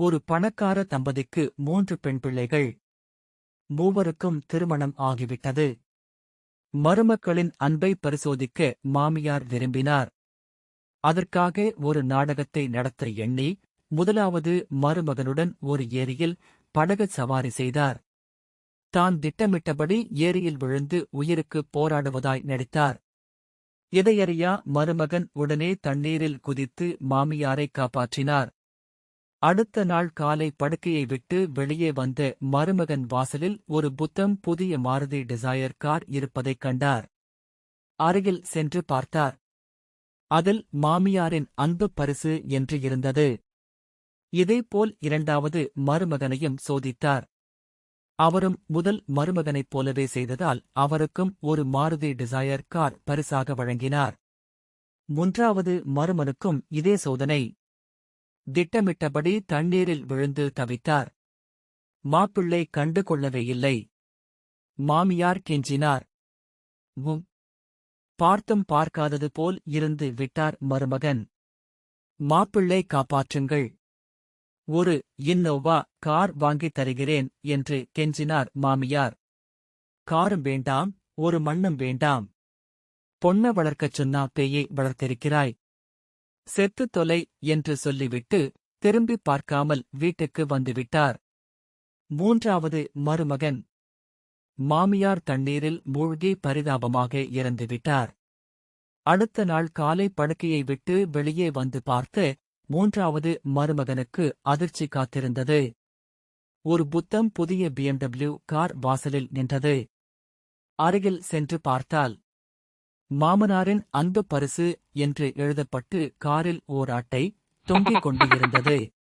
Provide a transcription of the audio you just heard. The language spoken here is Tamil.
ஒரு பணக்கார தம்பதிக்கு 3 பெண் பிள்ளைகள். மூவருக்கும் திருமணம் ஆகிவிட்டது. மருமக்களின் அன்பை பரிசோதிக்க மாமியார் விரும்பினார். அதற்காக ஒரு நாடகத்தை நடத்த எண்ணி, முதலாவது மருமகனுடன் ஒரு ஏரியில் படகு சவாரி செய்தார். தான் திட்டமிட்டபடி ஏரியில் விழுந்து உயிருக்கு போராடுவதாய் நடித்தார். இதையறியா மருமகன் உடனே தண்ணீரில் குதித்து மாமியாரை காப்பாற்றினார். அடுத்த நாள் காலை படுக்கையை விட்டு வெளியே வந்த மருமகன் வாசலில் ஒரு புத்தம் புதிய மாருதி டிசையர் கார் இருப்பதைக் கண்டார். அருகில் சென்று பார்த்தார். அதில் மாமியாரின் அன்பு பரிசு என்று இருந்தது. இதேபோல் இரண்டாவது மருமகனையும் சோதித்தார். அவரும் முதல் மருமகனைப் போலவே செய்ததால் அவருக்கும் ஒரு மாருதி டிசையர் கார் பரிசாக வழங்கினார். மூன்றாவது மருமனுக்கும் இதே சோதனை. திட்டமிட்டபடி தண்ணீரில் விழுந்து தவித்தார். மாப்பிள்ளை கண்டு கொள்ளவேயில்லை. மாமியார் கெஞ்சினார். பார்த்தும் பார்க்காதது போல் இருந்து விட்டார் மருமகன். மாப்பிள்ளை காப்பாற்றுங்கள், ஒரு இன்னோவா கார் வாங்கித் தருகிறேன் என்று கெஞ்சினார் மாமியார். காரும் வேண்டாம், ஒரு மண்ணும் வேண்டாம். பொண்ண வளர்க்கச் சொன்னா பேயை வளர்த்திருக்கிறாய். செத்துத் தொலை என்று சொல்லிவிட்டு திரும்பி பார்க்காமல் வீட்டுக்கு வந்துவிட்டார். மூன்றாவது மருமகன். மாமியார் தண்ணீரில் மூழ்கி பரிதாபமாக இறந்துவிட்டார். அடுத்த நாள் காலை படுக்கையை விட்டு வெளியே வந்து பார்த்து மூன்றாவது மருமகனுக்கு அதிர்ச்சி காத்திருந்தது. ஒரு புத்தம் புதிய BMW கார் வாசலில் நின்றது. அருகில் சென்று பார்த்தால், மாமனாரின் அன்பு பரிசு என்று எழுதப்பட்டு காரில் ஓர் அட்டை தொங்கிக் கொண்டு இருந்தது.